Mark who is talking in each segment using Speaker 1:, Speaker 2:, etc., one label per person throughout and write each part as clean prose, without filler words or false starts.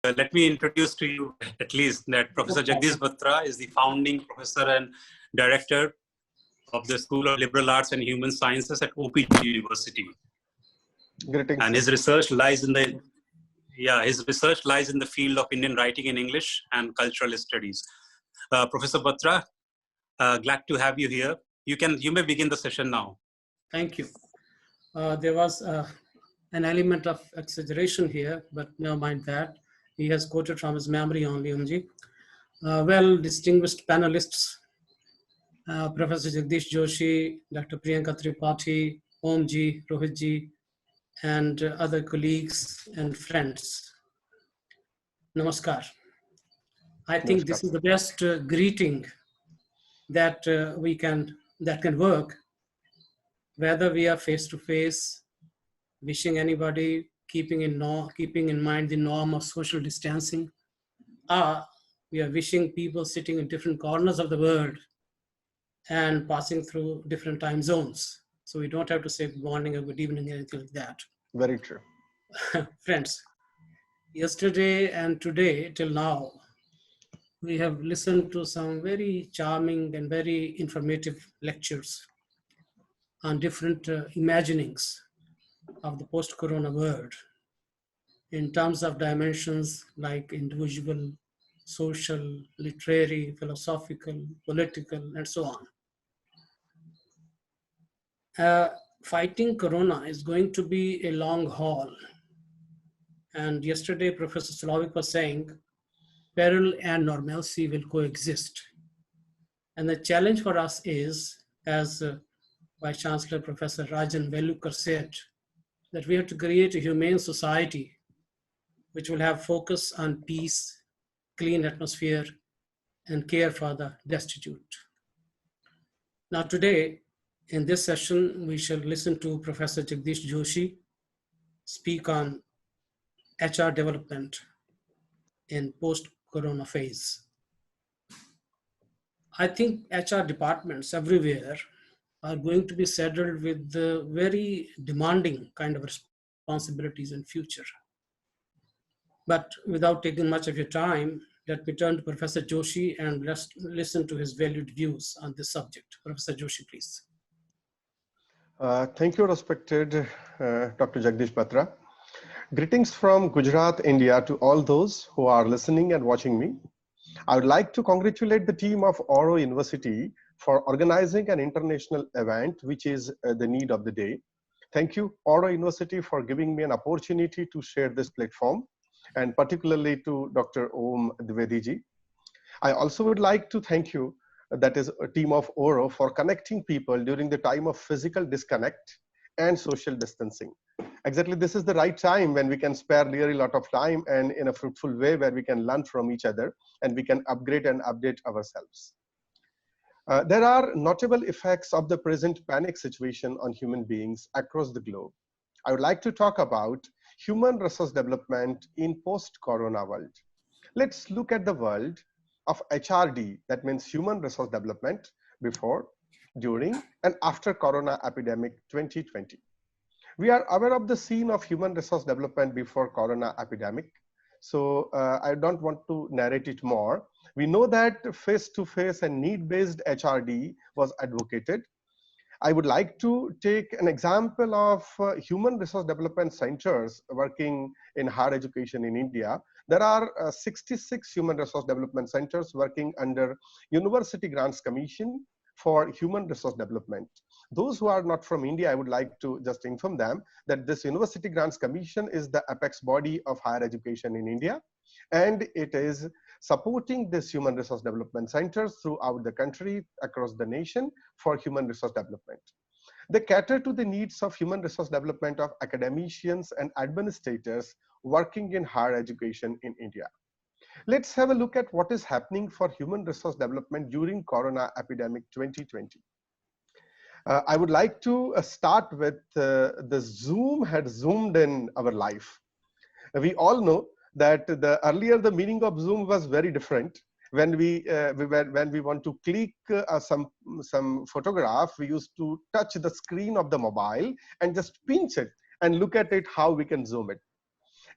Speaker 1: let me introduce to you at least that Professor Jagdish Batra is the founding professor and director of the School of Liberal Arts and Human Sciences at OPG University.
Speaker 2: Greetings.
Speaker 1: And his research lies in the field of Indian writing in English and cultural studies. Professor Batra, glad to have you here. You may begin the session now.
Speaker 3: Thank you. There was an element of exaggeration here, but never mind that. He has quoted from his memory only, Omji. Well, distinguished panelists, Professor Jagdish Joshi, Dr. Priyanka Tripathi, Omji, Rohitji, and other colleagues and friends. Namaskar. I think this is the best greeting that can work, whether we are face to face, wishing anybody, keeping in mind the norm of social distancing, or we are wishing people sitting in different corners of the world and passing through different time zones. So we don't have to say good morning or good evening, anything like that.
Speaker 2: Very true.
Speaker 3: Friends, yesterday and today till now, we have listened to some very charming and very informative lectures on different imaginings of the post-corona world in terms of dimensions like individual, social, literary, philosophical, political, and so on. Fighting corona is going to be a long haul. And yesterday, Professor Slavic was saying, peril and normalcy will coexist. And the challenge for us is, as Vice Chancellor Professor Rajan Velukar said, that we have to create a humane society which will have focus on peace, clean atmosphere, and care for the destitute. Now today, in this session, we shall listen to Professor Jagdish Joshi speak on HR development in post-corona phase. I think HR departments everywhere are going to be saddled with the very demanding kind of responsibilities in future. But without taking much of your time, let me turn to Professor Joshi and let's listen to his valued views on this subject. Professor Joshi, please.
Speaker 2: Thank you, respected Dr. Jagdish Batra. Greetings from Gujarat, India to all those who are listening and watching me. I would like to congratulate the team of Oro University for organizing an international event, which is the need of the day. Thank you, Oro University, for giving me an opportunity to share this platform, and particularly to Dr. Om Dwivediji. I also would like to thank you, that is a team of Oro, for connecting people during the time of physical disconnect and social distancing. Exactly, this is the right time when we can spare really a lot of time and in a fruitful way where we can learn from each other and we can upgrade and update ourselves. There are notable effects of the present panic situation on human beings across the globe. I would like to talk about human resource development in post-corona world. Let's look at the world of HRD, that means human resource development, before, during, and after corona epidemic 2020. We are aware of the scene of human resource development before corona epidemic. So I don't want to narrate it more. We know that face-to-face and need-based HRD was advocated. I would like to take an example of human resource development centers working in higher education in India. There are 66 human resource development centers working under University Grants Commission for human resource development. Those who are not from India, I would like to just inform them that this University Grants Commission is the apex body of higher education in India, and it is supporting this human resource development centers throughout the country, across the nation, for human resource development. They cater to the needs of human resource development of academicians and administrators working in higher education in India. Let's have a look at what is happening for human resource development during corona epidemic 2020. I would like to start with the Zoom had zoomed in our life. We all know that earlier the meaning of Zoom was very different. When we want to click some photograph, we used to touch the screen of the mobile and just pinch it and look at it how we can zoom it.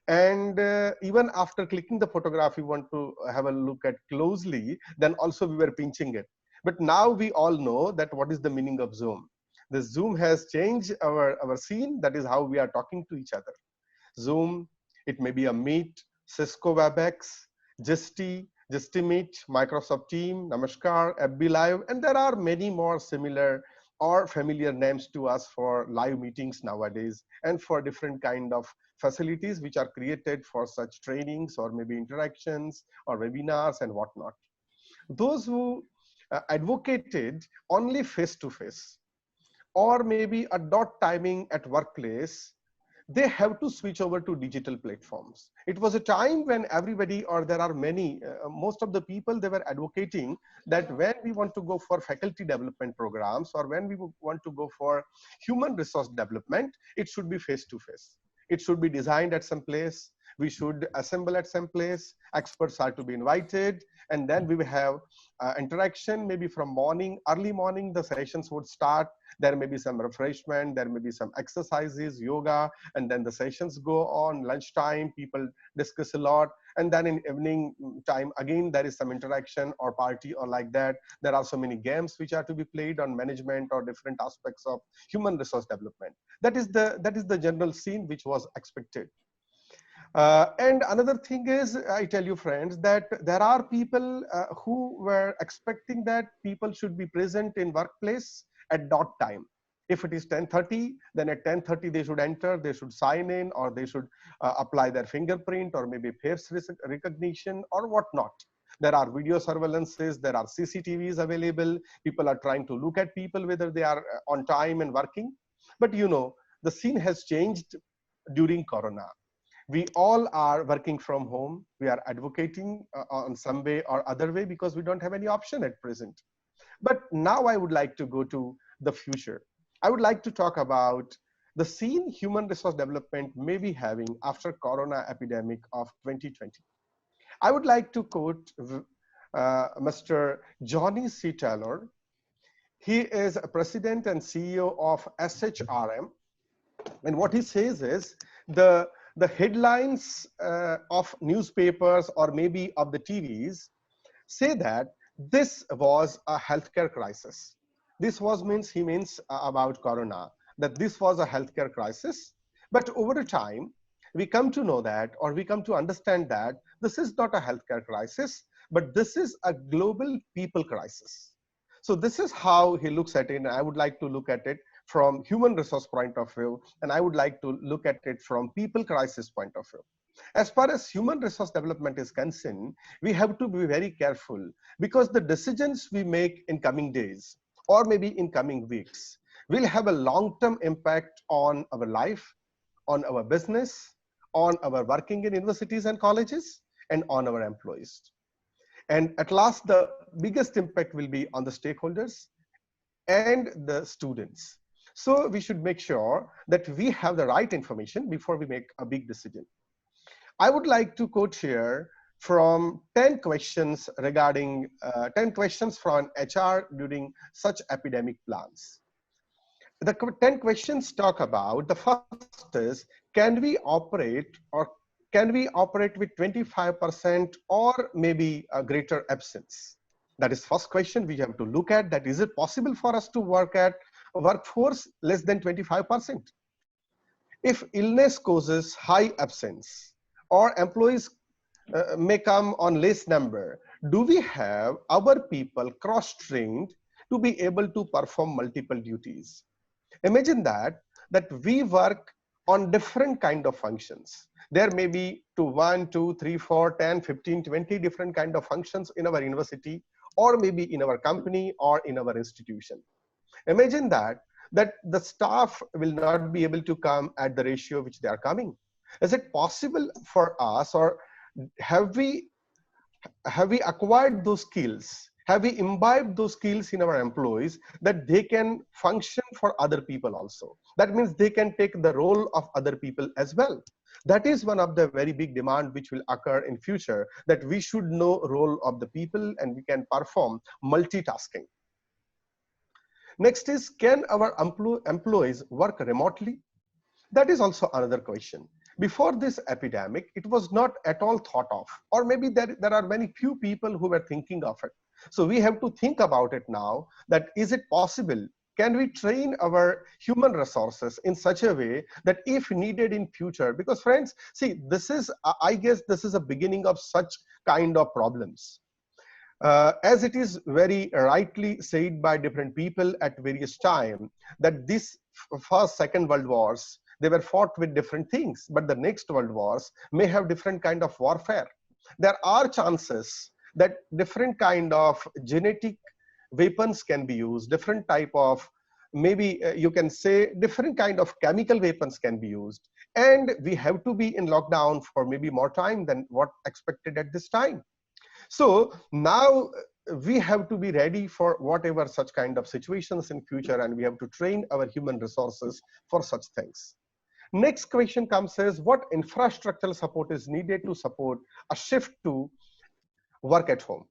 Speaker 2: And even after clicking the photograph, you want to have a look at closely, then also we were pinching it. But now we all know that what is the meaning of Zoom. The Zoom has changed our scene. That is how we are talking to each other. Zoom, it may be a Meet, Cisco WebEx, Meet, Microsoft Team, Namaskar, FB Live, and there are many more similar or familiar names to us for live meetings nowadays, and for different kind of facilities which are created for such trainings or maybe interactions or webinars and whatnot. Those who advocated only face-to-face or maybe a dot timing at workplace, they have to switch over to digital platforms. It was a time when everybody, or there are many, most of the people, they were advocating that when we want to go for faculty development programs or when we want to go for human resource development, it should be face-to-face. It should be designed at some place. We should assemble at some place. Experts are to be invited, and then we will have interaction. Maybe from morning, early morning, the sessions would start. There may be some refreshment, there may be some exercises, yoga, and then the sessions go on. Lunchtime, people discuss a lot, and then in evening time, again, there is some interaction or party or like that. There are so many games which are to be played on management or different aspects of human resource development. That is the general scene which was expected. And another thing is, I tell you friends, that there are people who were expecting that people should be present in workplace at dot time. If it is 10:30, then at 10:30 they should enter, they should sign in, or they should apply their fingerprint or maybe face recognition or whatnot. There are video surveillances, there are CCTVs available. People are trying to look at people whether they are on time and working. But you know, the scene has changed during Corona. We all are working from home. We are advocating on some way or other way because we don't have any option at present. But now I would like to go to the future. I would like to talk about the scene human resource development may be having after Corona epidemic of 2020. I would like to quote Mr. Johnny C. Taylor. He is a president and CEO of SHRM. And what he says is the headlines of newspapers or maybe of the TVs say that this was a healthcare crisis. This was he means about Corona, that this was a healthcare crisis. But over time, we come to know that, or we come to understand that this is not a healthcare crisis, but this is a global people crisis. So this is how he looks at it, and I would like to look at it from human resource point of view, and I would like to look at it from people crisis point of view. As far as human resource development is concerned, we have to be very careful, because the decisions we make in coming days or maybe in coming weeks will have a long-term impact on our life, on our business, on our working in universities and colleges, and on our employees. And at last, the biggest impact will be on the stakeholders and the students. So we should make sure that we have the right information before we make a big decision. I would like to quote here from 10 questions regarding 10 questions from HR during such epidemic plans. The 10 questions talk about, the first is, can we operate with 25% or maybe a greater absence? That is first question we have to look at, that is it possible for us to work at a workforce less than 25%? If illness causes high absence or employees may come on less number, do we have our people cross-trained to be able to perform multiple duties? Imagine that we work on different kind of functions. There may be 1, 2, 3, 4, 10, 15, 20 different kind of functions in our university, or maybe in our company or in our institution. Imagine that the staff will not be able to come at the ratio which they are coming. Is it possible for us, or have we acquired those skills? Have we imbibed those skills in our employees that they can function for other people also? That means they can take the role of other people as well. That is one of the very big demand which will occur in future, that we should know role of the people and we can perform multitasking. Next is, can our employees work remotely? That is also another question. Before this epidemic, it was not at all thought of, or maybe there are very few people who were thinking of it. So we have to think about it now, that is it possible? Can we train our human resources in such a way that if needed in future, because friends, see, this is, I guess this is a beginning of such kind of problems. As it is very rightly said by different people at various time, that this first, second world wars, they were fought with different things, but the next world wars may have different kind of warfare. There are chances that different kind of genetic weapons can be used, different type of, maybe you can say different kind of chemical weapons can be used, and we have to be in lockdown for maybe more time than what expected at this time. So now we have to be ready for whatever such kind of situations in future, and we have to train our human resources for such things. Next question comes as, what infrastructural support is needed to support a shift to work at home?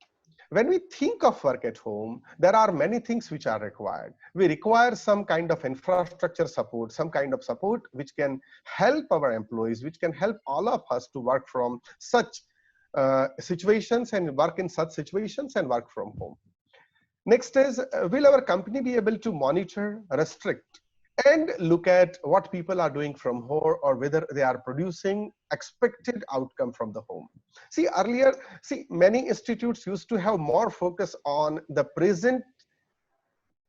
Speaker 2: When we think of work at home, there are many things which are required. We require some kind of infrastructure support, some kind of support which can help our employees, which can help all of us to work from such situations and work in such situations and work from home. Next is, will our company be able to monitor, restrict, and look at what people are doing from home, or whether they are producing expected outcome from the home? See, earlier, many institutes used to have more focus on the present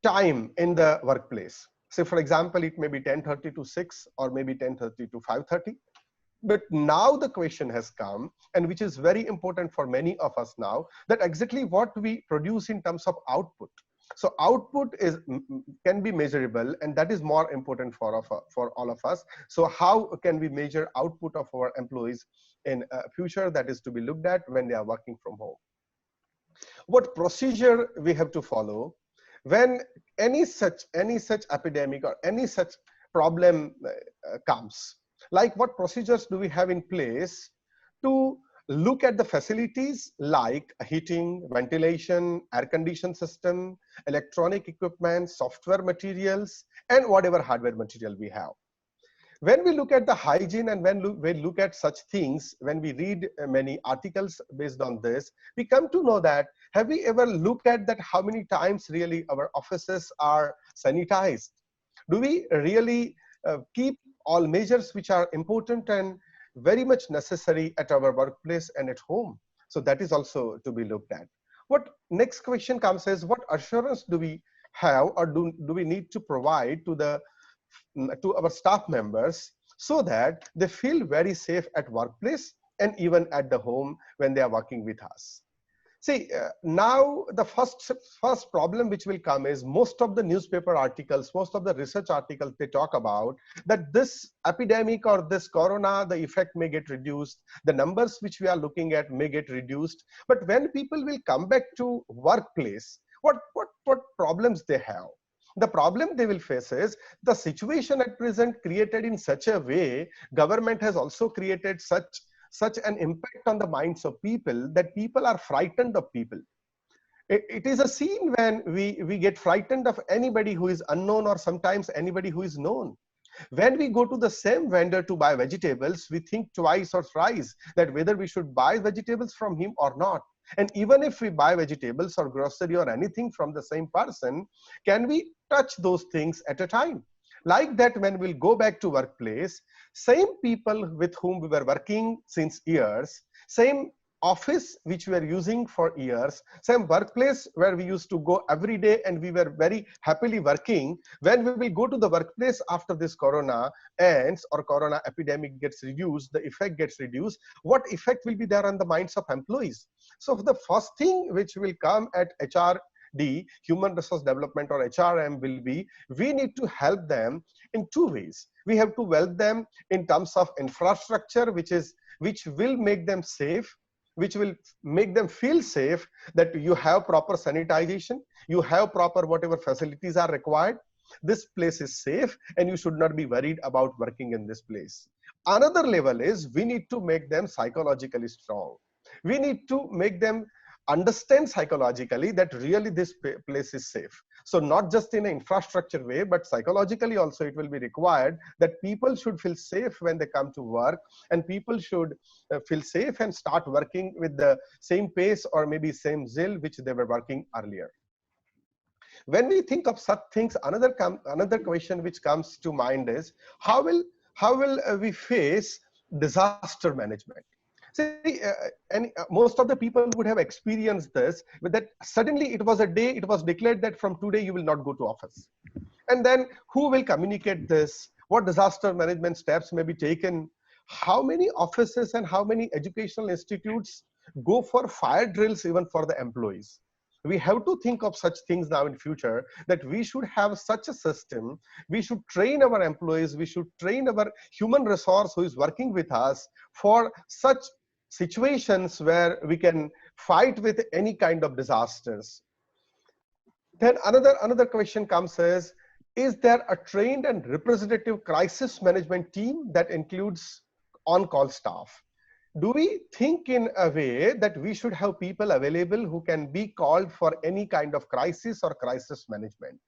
Speaker 2: time in the workplace. So for example, it may be 10:30 to 6 or maybe 10:30 to 5:30. But now the question has come, and which is very important for many of us now, that exactly what we produce in terms of output. So output is can be measurable, and that is more important for all of us. So how can we measure output of our employees in future? That is to be looked at when they are working from home. What procedure we have to follow when any such epidemic or any such problem comes? Like, what procedures do we have in place to look at the facilities like heating, ventilation, air condition system, electronic equipment, software materials, and whatever hardware material we have? When we look at the hygiene, and when we look at such things, when we read many articles based on this, we come to know that, have we ever looked at that how many times really our offices are sanitized? Do we really keep all measures which are important and very much necessary at our workplace and at home? So that is also to be looked at. What next question comes is, what assurance do we have, or do we need to provide to our staff members, so that they feel very safe at workplace and even at the home when they are working with us? See, now the first problem which will come is, most of the newspaper articles, most of the research articles, they talk about that this epidemic or this corona, the effect may get reduced, the numbers which we are looking at may get reduced. But when people will come back to workplace, what problems they have? The problem they will face is, the situation at present created in such a way, government has also created such an impact on the minds of people, that people are frightened of people. It is a scene when we get frightened of anybody who is unknown, or sometimes anybody who is known. When we go to the same vendor to buy vegetables, we think twice or thrice that whether we should buy vegetables from him or not. And even if we buy vegetables or grocery or anything from the same person, can we touch those things at a time? Like that, when we'll go back to workplace, same people with whom we were working since years, same office which we are using for years, same workplace where we used to go every day and we were very happily working, when we will go to the workplace after this corona ends or corona epidemic gets reduced, the effect gets reduced, what effect will be there on the minds of employees? So the first thing which will come at HRD, Human Resource Development, or HRM, will be, we need to help them in two ways. We have to help them in terms of infrastructure, which will make them safe, which will make them feel safe, that you have proper sanitization, you have proper whatever facilities are required, this place is safe, and you should not be worried about working in this place. Another level is, we need to make them psychologically strong. We need to make them understand psychologically that really this place is safe. So not just in an infrastructure way, but psychologically also it will be required that people should feel safe when they come to work, and people should feel safe and start working with the same pace or maybe same zeal which they were working earlier. When we think of such things, another question which comes to mind is how will we face disaster management? See, most of the people would have experienced this, but that suddenly it was a day, it was declared that from today you will not go to office. And then who will communicate this? What disaster management steps may be taken? How many offices and how many educational institutes go for fire drills even for the employees? We have to think of such things now in future, that we should have such a system. We should train our employees, we should train our human resource who is working with us for such situations where we can fight with any kind of disasters. Then another question comes is there a trained and representative crisis management team that includes on-call staff? Do we think in a way that we should have people available who can be called for any kind of crisis or crisis management?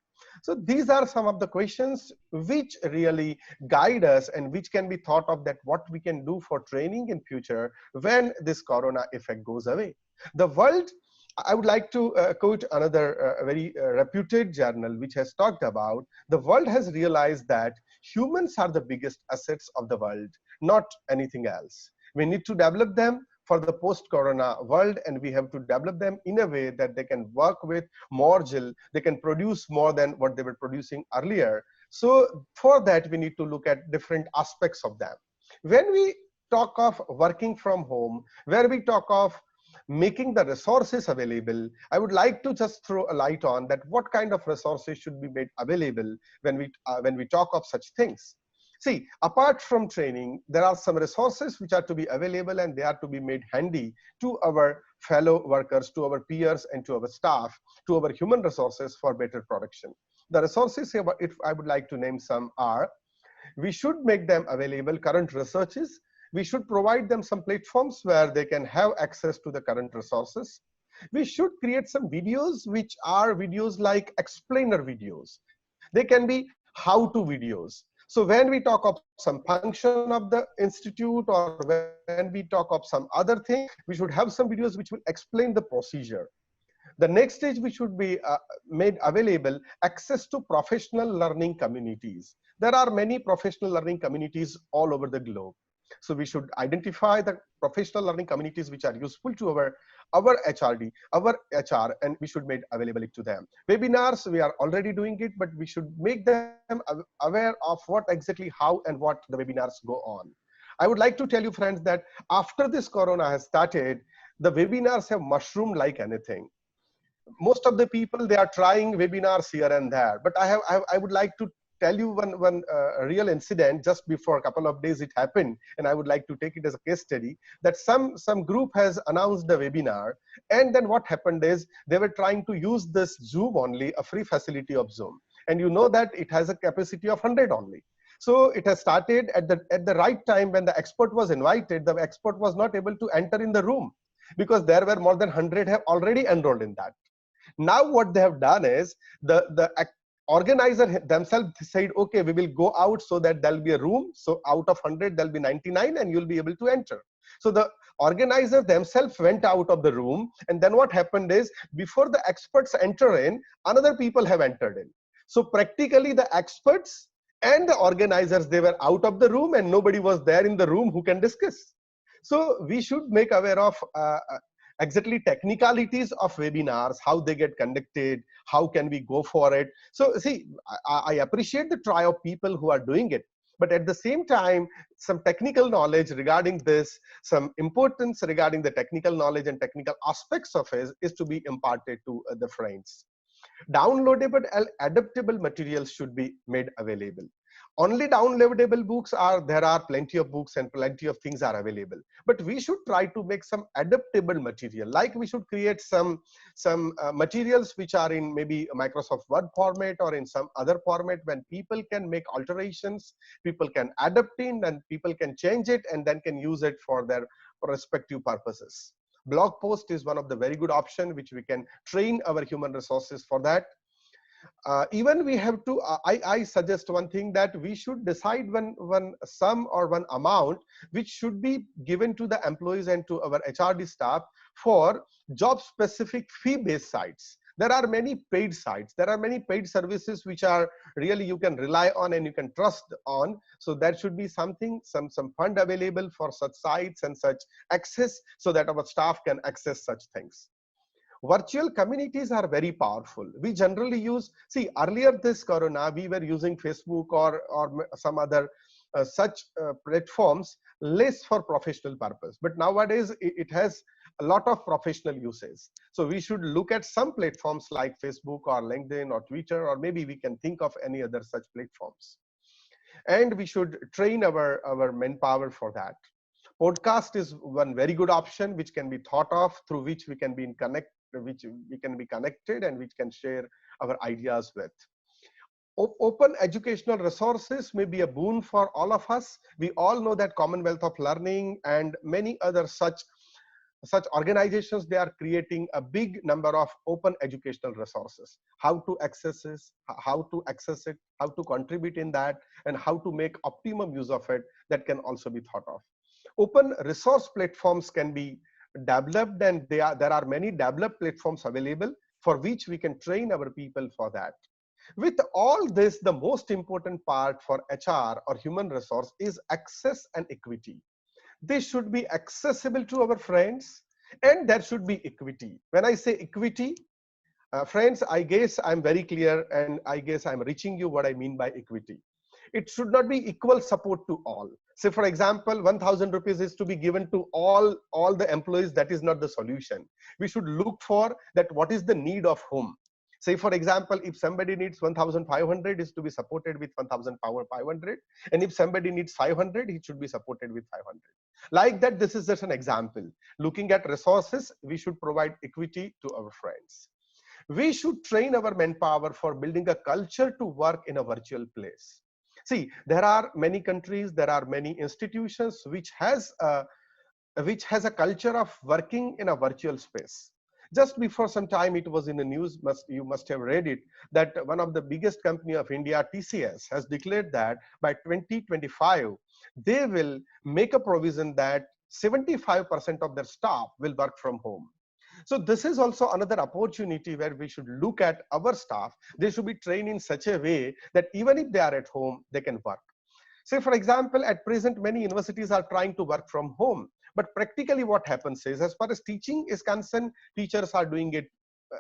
Speaker 2: So these are some of the questions which really guide us and which can be thought of, that what we can do for training in future when this corona effect goes away. The world, I would like to quote another very reputed journal which has talked about, the world has realized that humans are the biggest assets of the world, not anything else. We need to develop them for the post-corona world, and we have to develop them in a way that they can work with more zeal, they can produce more than what they were producing earlier. So for that, we need to look at different aspects of them. When we talk of working from home, where we talk of making the resources available, I would like to just throw a light on that what kind of resources should be made available when we talk of such things. See, apart from training, there are some resources which are to be available, and they are to be made handy to our fellow workers, to our peers, and to our staff, to our human resources for better production. The resources, if I would like to name some, are, we should make them available, current researches. We should provide them some platforms where they can have access to the current resources. We should create some videos which are videos like explainer videos. They can be how-to videos. So when we talk of some function of the institute, or when we talk of some other thing, we should have some videos which will explain the procedure. The next stage, we should be made available access to professional learning communities. There are many professional learning communities all over the globe. So we should identify the professional learning communities which are useful to our HRD, our HR, and we should make available it to them. Webinars, we are already doing it, but we should make them aware of what exactly, how, and what the webinars go on. I would like to tell you, friends, that after this corona has started, the webinars have mushroomed like anything. Most of the people, they are trying webinars here and there, but I would like to tell you one real incident. Just before a couple of days it happened, and I would like to take it as a case study, that some group has announced the webinar, and then what happened is they were trying to use this Zoom only, a free facility of Zoom, and you know that it has a capacity of 100 only. So it has started at the right time when the expert was invited. The expert was not able to enter in the room because there were more than 100 have already enrolled in that. Now what they have done is the organizer themselves said, okay, we will go out so that there'll be a room. So out of 100, there'll be 99 and you'll be able to enter. So the organizers themselves went out of the room. And then what happened is, before the experts enter in, another people have entered in. So practically the experts and the organizers, they were out of the room and nobody was there in the room who can discuss. So we should make aware of exactly technicalities of webinars, how they get conducted, how can we go for it. So see, I appreciate the try of people who are doing it, but at the same time, some technical knowledge regarding this, some importance regarding the technical knowledge and technical aspects of it is to be imparted to the friends. Downloadable and adaptable materials should be made available. Only downloadable books there are plenty of books and plenty of things are available, but we should try to make some adaptable material. Like we should create some materials which are in maybe a Microsoft Word format or in some other format, when people can make alterations, people can adapt in, and people can change it and then can use it for their respective purposes. Blog post is one of the very good option which we can train our human resources for that. Even we have to, I suggest one thing, that we should decide one sum or one amount which should be given to the employees and to our HRD staff for job specific fee based sites. There are many paid sites, there are many paid services which are really you can rely on and you can trust on. So there should be something, some fund available for such sites and such access, so that our staff can access such things. Virtual communities are very powerful. We generally use, see, earlier this corona, we were using Facebook or some other such platforms less for professional purpose. But nowadays it has a lot of professional uses. So we should look at some platforms like Facebook or LinkedIn or Twitter, or maybe we can think of any other such platforms. And we should train our manpower for that. Podcast is one very good option which can be thought of, through which we can be in connect, which we can be connected and which can share our ideas with. Open educational resources may be a boon for all of us. We all know that Commonwealth of Learning and many other such organizations, they are creating a big number of open educational resources. How to access this, how to access it, how to contribute in that, and how to make optimum use of it, that can also be thought of. Open resource platforms can be developed, and there are many developed platforms available for which we can train our people for that. With all this, the most important part for HR or human resource is access and equity. This should be accessible to our friends, and there should be equity. When I say equity, friends, I guess I'm very clear, and I guess I'm reaching you what I mean by equity. It should not be equal support to all. Say, for example, 1,000 rupees is to be given to all the employees. That is not the solution. We should look for that what is the need of whom. Say, for example, if somebody needs 1,500, is to be supported with 1,500, and if somebody needs 500, he should be supported with 500. Like that, this is just an example. Looking at resources, we should provide equity to our friends. We should train our manpower for building a culture to work in a virtual place. See, there are many countries, there are many institutions which has a culture of working in a virtual space. Just before some time, it was in the news, you must have read it, that one of the biggest company of India, TCS, has declared that by 2025, they will make a provision that 75% of their staff will work from home. So this is also another opportunity where we should look at our staff. They should be trained in such a way that even if they are at home, they can work. Say, for example, at present, many universities are trying to work from home. But practically what happens is, as far as teaching is concerned, teachers are doing it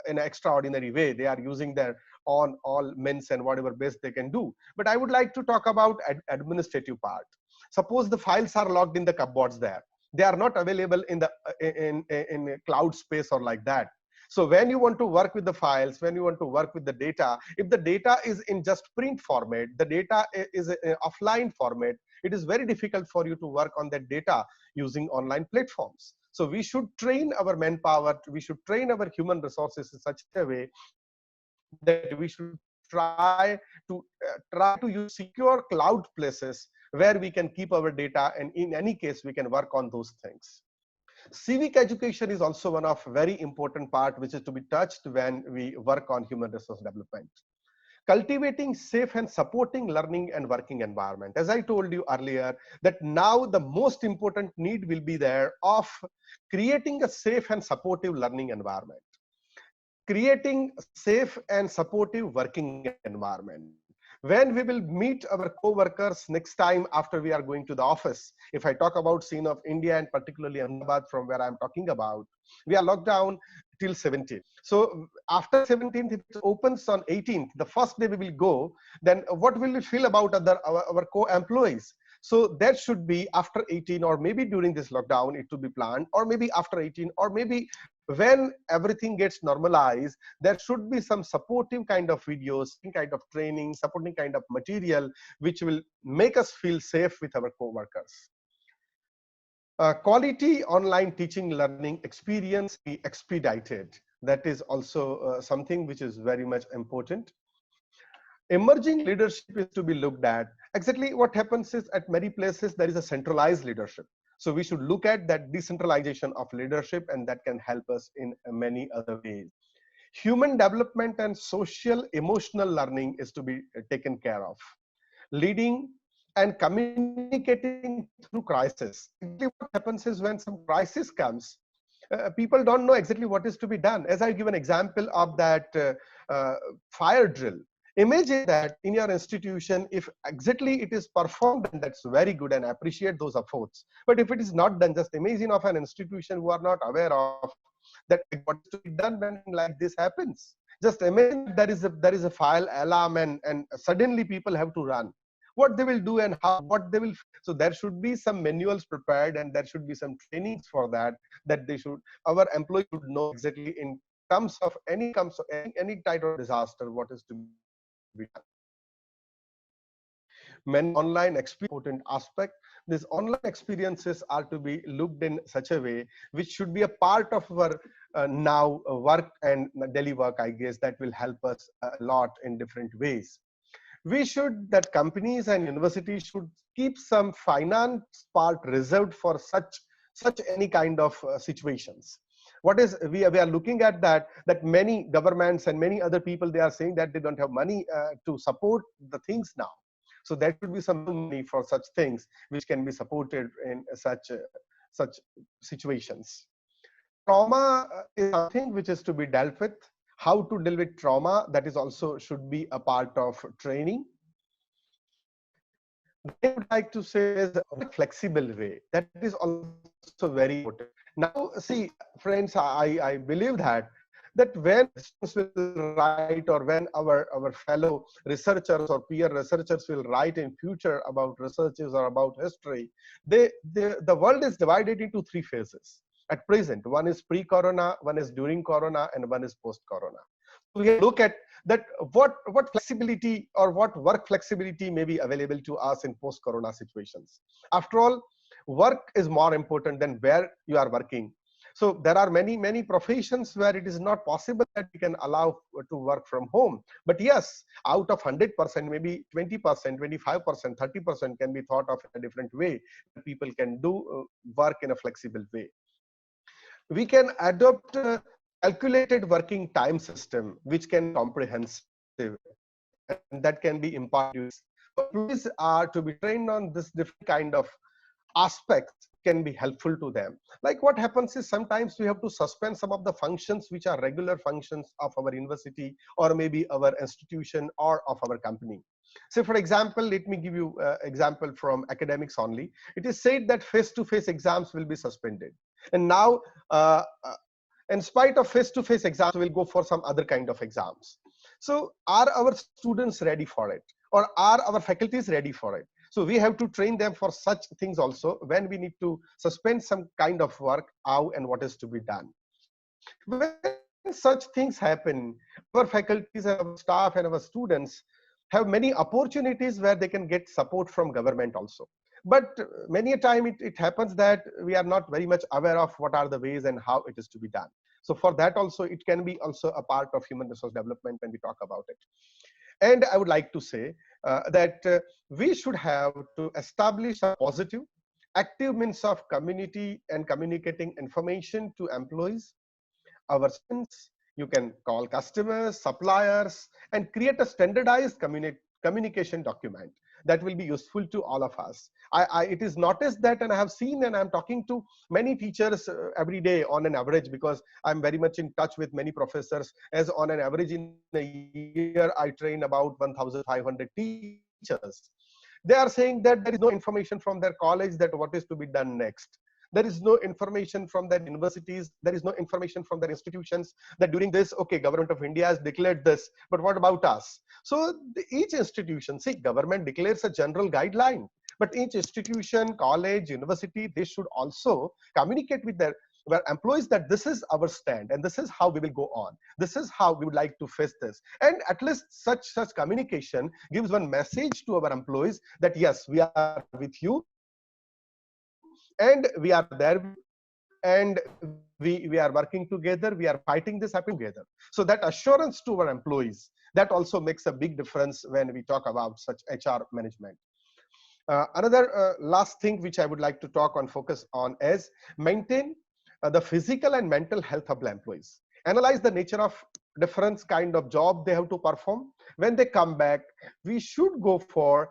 Speaker 2: in an extraordinary way. They are using their all means and whatever best they can do. But I would like to talk about administrative part. Suppose the files are locked in the cupboards there. They are not available in the in cloud space or like that. So when you want to work with the files, when you want to work with the data, if the data is in just print format, the data is in offline format, it is very difficult for you to work on that data using online platforms. So we should train our manpower, we should train our human resources in such a way that we should try to use secure cloud places where we can keep our data, and in any case we can work on those things. Civic education is also one of very important part which is to be touched when we work on human resource development. Cultivating safe and supporting learning and working environment. As I told you earlier, that now the most important need will be there of creating a safe and supportive learning environment, creating safe and supportive working environment. When we will meet our co-workers next time after we are going to the office, if I talk about scene of India and particularly Ahmedabad from where I'm talking about, we are locked down till 17th. So after 17th, if it opens on 18th, the first day we will go, then what will we feel about our co-employees? So that should be after 18, or maybe during this lockdown, it to be planned, or maybe after 18, or maybe when everything gets normalized, there should be some supportive kind of videos, kind of training, supporting kind of material, which will make us feel safe with our co-workers. Quality online teaching learning experience be expedited. That is also something which is very much important. Emerging leadership is to be looked at. Exactly what happens is, at many places there is a centralized leadership. So we should look at that decentralization of leadership, and that can help us in many other ways. Human development and social emotional learning is to be taken care of. Leading and communicating through crisis. Exactly what happens is when some crisis comes, people don't know exactly what is to be done. As I give an example of that fire drill. Imagine that in your institution, if exactly it is performed, then that's very good and appreciate those efforts. But if it is not done, just imagine of an institution who are not aware of that what is to be done when like this happens. Just imagine there is a fire alarm, and suddenly people have to run. What they will do and how, what they will. So there should be some manuals prepared, and there should be some trainings for that. That they should, our employees should know exactly in terms of any type of disaster what is to be done. Many online important aspect. These online experiences are to be looked in such a way which should be a part of our now work and daily work. I guess that will help us a lot in different ways. We should, that companies and universities should keep some finance part reserved for such any kind of situations. What is we are looking at that many governments and many other people, they are saying that they don't have money to support the things now. So there should be some money for such things which can be supported in such situations. Trauma is something which is to be dealt with. How to deal with trauma, that is also should be a part of training. I would like to say is a flexible way. That is also very important. Now, see, friends, I believe that when students will write, or when our fellow researchers or peer researchers will write in future about researches or about history, the world is divided into three phases at present. One is pre-corona, one is during corona, and one is post-corona. We look at that what flexibility or what work flexibility may be available to us in post-corona situations. After all, work is more important than where you are working. So there are many professions where it is not possible that we can allow to work from home. But yes, out of 100%, maybe 20%, 25%, 30% can be thought of in a different way. People can do work in a flexible way. We can adopt a calculated working time system which can be comprehensive, and that can be imparted. Employees are to be trained on this different kind of aspects can be helpful to them. Like what happens is sometimes we have to suspend some of the functions which are regular functions of our university or maybe our institution or of our company. So for example, let me give you an example from academics only. It is said that face-to-face exams will be suspended, and now in spite of face-to-face exams, we'll go for some other kind of exams. So are our students ready for it, or are our faculties ready for it? So we have to train them for such things also when we need to suspend some kind of work, how and what is to be done. When such things happen, our faculties, our staff and our students have many opportunities where they can get support from government also. But many a time it happens that we are not very much aware of what are the ways and how it is to be done. So for that also, it can be also a part of human resource development when we talk about it. And I would like to say that we should have to establish a positive, active means of community and communicating information to employees, our students. You can call customers, suppliers, and create a standardized communication document that will be useful to all of us. It is noticed that, and I have seen, and I'm talking to many teachers every day on an average, because I'm very much in touch with many professors, as on an average in a year I train about 1,500 teachers. They are saying that there is no information from their college that what is to be done next. There is no information from their universities. There is no information from their institutions that during this, okay, government of India has declared this, but what about us? So each institution, see, government declares a general guideline, but each institution, college, university, they should also communicate with their employees that this is our stand and this is how we will go on. This is how we would like to face this. And at least such communication gives one message to our employees that yes, we are with you and we are there, and we are working together, we are fighting this happen together. So that assurance to our employees, that also makes a big difference when we talk about such HR management. Another last thing which I would like to talk on, focus on, is maintain the physical and mental health of the employees. Analyze the nature of different kind of job they have to perform. When they come back, we should go for,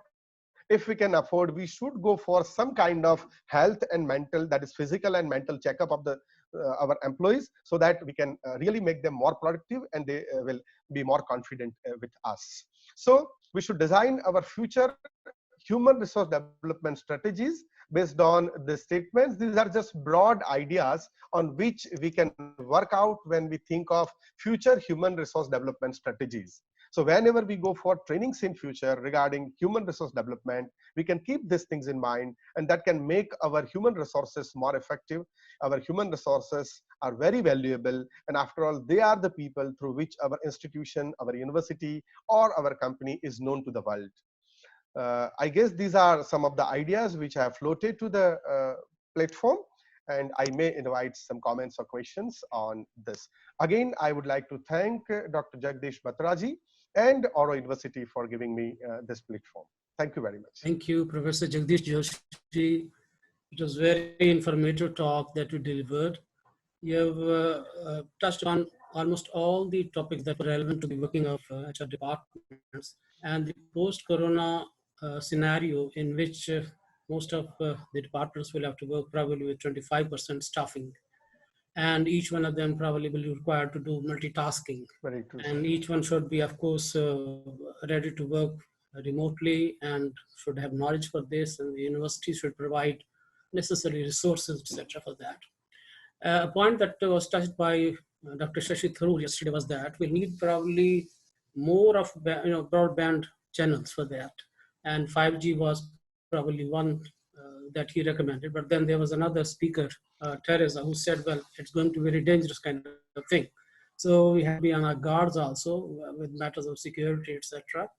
Speaker 2: if we can afford, we should go for some kind of health and mental, that is physical and mental checkup of the our employees, so that we can really make them more productive and they will be more confident with us. So we should design our future human resource development strategies based on the statements. These are just broad ideas on which we can work out when we think of future human resource development strategies. So whenever we go for trainings in future regarding human resource development, we can keep these things in mind, and that can make our human resources more effective. Our human resources are very valuable, and after all, they are the people through which our institution, our university, or our company is known to the world. I guess these are some of the ideas which I have floated to the platform, and I may invite some comments or questions on this. Again, I would like to thank Dr. Jagdish Batra ji and Oro University for giving me this platform. Thank you very much.
Speaker 3: Thank you, Professor Jagdish Joshi. It was very informative talk that you delivered. You have touched on almost all the topics that were relevant to the working of HR departments and the post-corona scenario in which most of the departments will have to work probably with 25% staffing. And each one of them probably will be required to do multitasking.
Speaker 2: Very true.
Speaker 3: And each one should be, of course, ready to work remotely and should have knowledge for this, and the university should provide necessary resources, etc. for that. A point that was touched by Dr. Shashi Tharoor yesterday was that we need probably more of broadband channels for that, and 5G was probably one that he recommended. But then there was another speaker, Teresa, who said, well, it's going to be a very dangerous kind of thing. So we have to be on our guards also with matters of security, etc.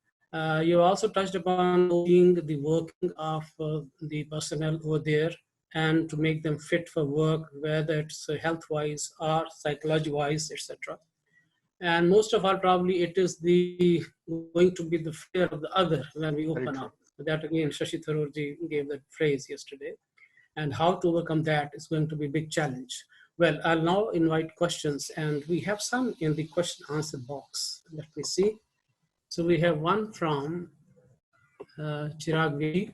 Speaker 3: You also touched upon being the working of the personnel over there and to make them fit for work, whether it's health-wise or psychology-wise, etc. And most of all, probably it is going to be the fear of the other when we open up. That again, Shashi Tharoor ji gave that phrase yesterday. And how to overcome that is going to be a big challenge. Well, I'll now invite questions, and we have some in the question answer box. Let me see. So we have one from Chirag Vedi.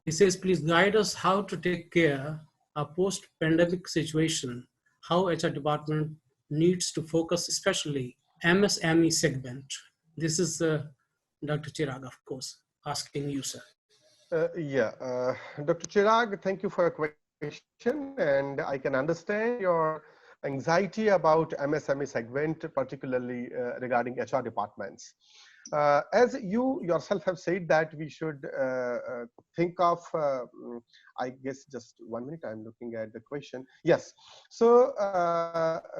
Speaker 3: He says, please guide us how to take care of post-pandemic situation, how HR department needs to focus, especially MSME segment. This is Dr. Chirag, of course, asking you, sir.
Speaker 2: Dr. Chirag, thank you for your question, and I can understand your anxiety about MSME segment, particularly regarding HR departments. As you yourself have said that we should think of, I guess just 1 minute, I'm looking at the question. Yes. So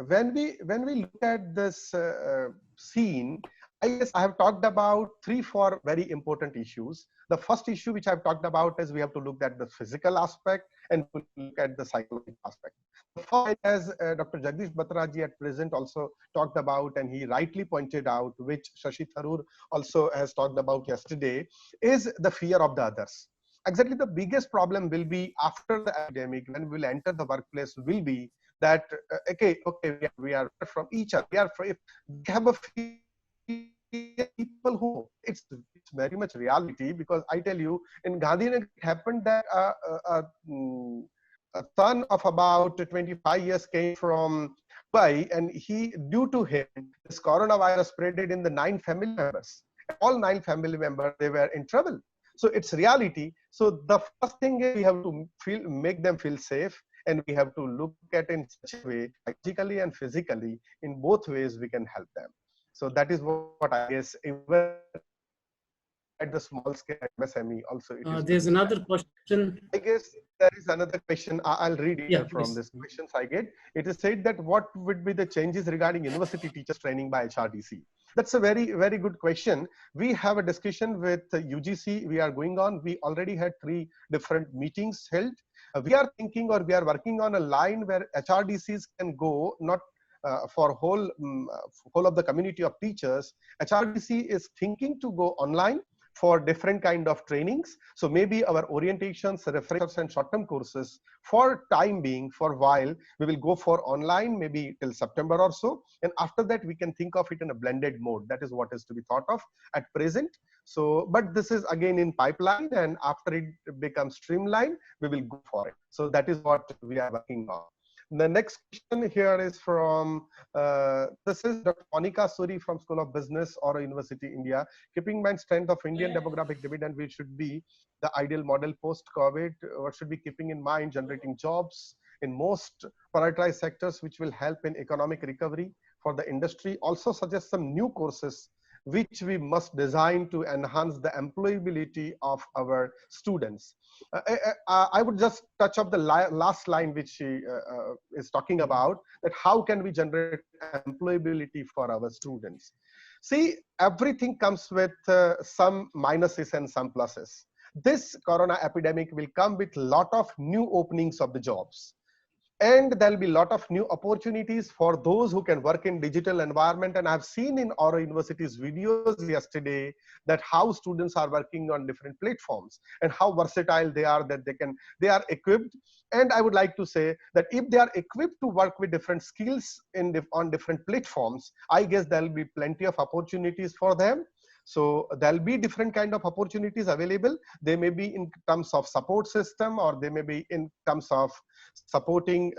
Speaker 2: when we look at this scene, I guess I have talked about 3-4 very important issues. The first issue which I've talked about is we have to look at the physical aspect and look at the psychological aspect. The first, as Dr. Jagdish Batra ji at present also talked about, and he rightly pointed out, which Shashi Tharoor also has talked about yesterday, is the fear of the others. Exactly, the biggest problem will be after the epidemic, when we'll enter the workplace, will be that okay, we are from each other. We have a fear. People who it's very much reality, because I tell you, in Gandhinagar it happened that a son of about 25 years came from Mumbai, and due to him, this coronavirus spread in the 9 family members. All 9 family members, they were in trouble. So it's reality. So the first thing is we have to make them feel safe, and we have to look at it in such a way, psychologically and physically, in both ways we can help them. So that is what I guess, even at the small scale MSME also.
Speaker 3: There's another question.
Speaker 2: I guess there is another question. I'll read it from this questions I get. It is said that what would be the changes regarding university teachers training by HRDC? That's a very, very good question. We have a discussion with UGC. We are going on. We already had 3 different meetings held. We are thinking, or we are working on a line where HRDCs can go, not for whole of the community of teachers. HRDC is thinking to go online for different kind of trainings. So maybe our orientations, refreshers and short-term courses for time being, for a while, we will go for online, maybe till September or so. And after that, we can think of it in a blended mode. That is what is to be thought of at present. So, but this is again in pipeline, and after it becomes streamlined, we will go for it. So that is what we are working on. The next question here is from, this is Dr. Monica Suri from School of Business, Oro University, India. Keeping in mind strength of Indian demographic dividend, which should be the ideal model post-COVID, what should be keeping in mind generating jobs in most prioritized sectors, which will help in economic recovery for the industry. Also suggest some new courses which we must design to enhance the employability of our students. I would just touch up the last line which she is talking about, that how can we generate employability for our students. See, everything comes with some minuses and some pluses. This corona epidemic will come with a lot of new openings of the jobs. And there'll be a lot of new opportunities for those who can work in digital environment. And I've seen in Oro University's videos yesterday that how students are working on different platforms and how versatile they are, that they are equipped. And I would like to say that if they are equipped to work with different skills on different platforms, I guess there'll be plenty of opportunities for them. So there'll be different kind of opportunities available. They may be in terms of support system, or they may be in terms of supporting,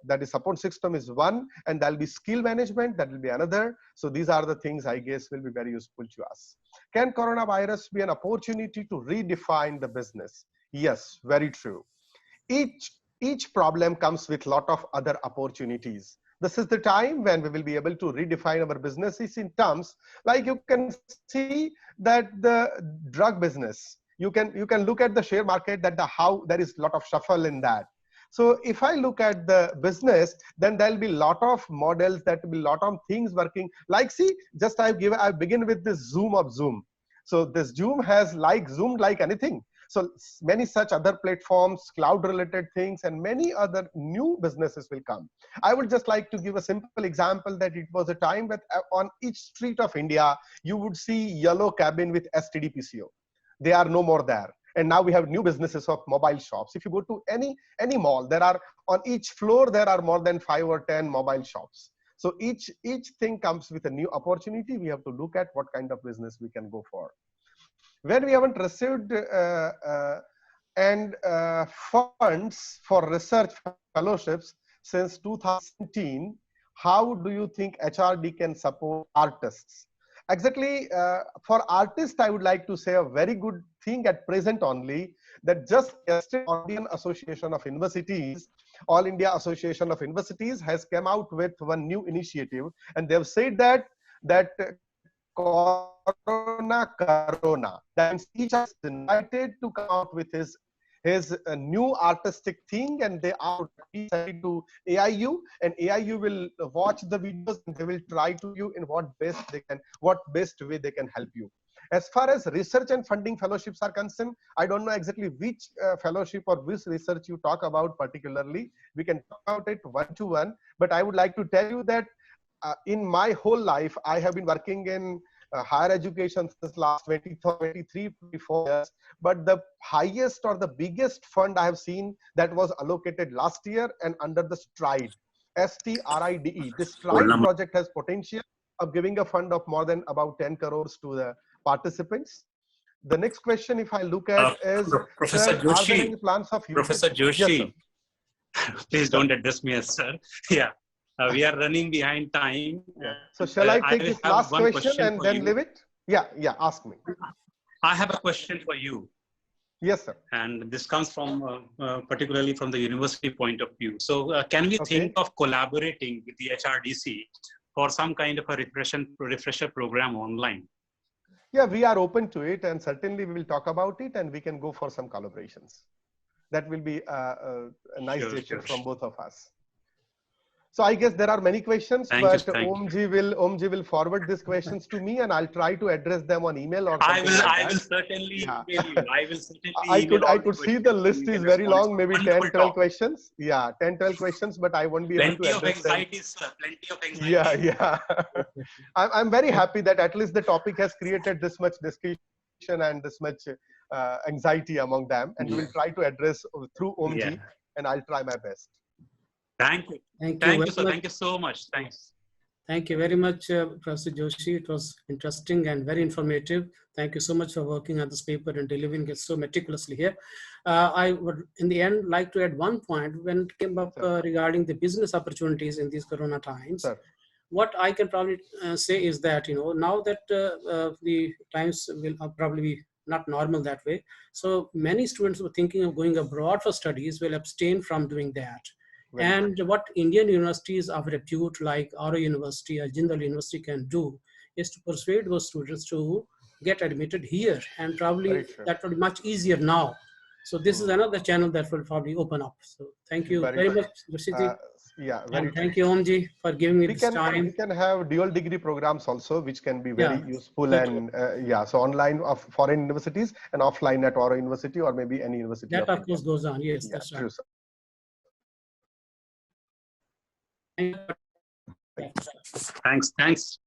Speaker 2: that is support system is one, and there'll be skill management, that will be another. So these are the things I guess will be very useful to us. Can coronavirus be an opportunity to redefine the business? Yes, very true. Each problem comes with a lot of other opportunities. This is the time when we will be able to redefine our businesses in terms, like you can see that the drug business, you can look at the share market, that how there is a lot of shuffle in that. So if I look at the business, then there'll be a lot of models, that will be a lot of things working. Like, see, just I begin with this Zoom of Zoom. So this Zoom has zoomed like anything. So many such other platforms, cloud related things, and many other new businesses will come. I would just like to give a simple example that it was a time that on each street of India, you would see yellow cabin with STD PCO. They are no more there. And now we have new businesses of mobile shops. If you go to any mall, there are on each floor, there are more than 5 or 10 mobile shops. So each thing comes with a new opportunity. We have to look at what kind of business we can go for. When we haven't received funds for research fellowships since 2017, how do you think HRD can support artists? Exactly, for artists, I would like to say a very good thing at present only, that just yesterday, Indian Association of Universities, All India Association of Universities has come out with one new initiative, and they've said that Corona, that means each is invited to come out with his new artistic thing, and they are to AIU, and AIU will watch the videos and they will try to you in what best way they can help you. As far as research and funding fellowships are concerned, I don't know exactly which fellowship or which research you talk about particularly. We can talk about it one-to-one, but I would like to tell you that in my whole life, I have been working in higher education since last 23, 24 years. But the highest or the biggest fund I have seen that was allocated last year and under the STRIDE, STRIDE. This STRIDE project has potential of giving a fund of more than about 10 crores to the participants. The next question, if I look at, is
Speaker 1: Professor
Speaker 2: sir,
Speaker 1: Joshi.
Speaker 2: are there any plans of
Speaker 1: Professor Joshi,
Speaker 2: yes,
Speaker 1: please don't address me as sir. Yeah, we are running behind time.
Speaker 2: Yeah. So shall I take this last question and then leave it? Yeah, ask me.
Speaker 1: I have a question for you.
Speaker 2: Yes, sir.
Speaker 1: And this comes from particularly from the university point of view. So can we think of collaborating with the HRDC for some kind of a refresher program online?
Speaker 2: Yeah, we are open to it, and certainly we will talk about it, and we can go for some collaborations. That will be a nice gesture from both of us. So I guess there are many questions, but Omji will forward these questions to me, and I'll try to address them on email or something.
Speaker 1: I will certainly email you. I will certainly
Speaker 2: I could see the list is very long, maybe 10, 12 questions. Yeah, 10, 12 questions, but I won't be able to address them. Plenty of anxiety, sir. Plenty of anxiety. Yeah. I'm very happy that at least the topic has created this much discussion and this much anxiety among them, and we will try to address through Omji,
Speaker 1: Yeah.
Speaker 2: and I'll try my best.
Speaker 1: Thank you.
Speaker 3: Thank you
Speaker 1: Thank
Speaker 3: very
Speaker 1: you, sir.
Speaker 3: much.
Speaker 1: Thank you so much. Thanks.
Speaker 3: Thank you very much, Professor Joshi. It was interesting and very informative. Thank you so much for working on this paper and delivering it so meticulously here. I would, in the end, like to add one point when it came up regarding the business opportunities in these Corona times.
Speaker 2: Sir.
Speaker 3: What I can probably say is that, now that the times will probably be not normal that way. So many students who are thinking of going abroad for studies will abstain from doing that.
Speaker 2: Very
Speaker 3: And what Indian universities of repute like Auro University or Jindal University can do is to persuade those students to get admitted here, and probably
Speaker 2: Very true.
Speaker 3: that will be much easier now. So this is another channel that will probably open up. So thank you very much, Joshiji.
Speaker 2: Yeah, very
Speaker 3: And thank you, Omji, for giving me this time.
Speaker 2: We can have dual degree programs also, which can be very useful, and so online of foreign universities and offline at Auro University or maybe any university.
Speaker 3: That of course goes on. Yes,
Speaker 2: Yeah,
Speaker 3: that's right.
Speaker 2: true, sir.
Speaker 3: Thank you.
Speaker 1: Thanks.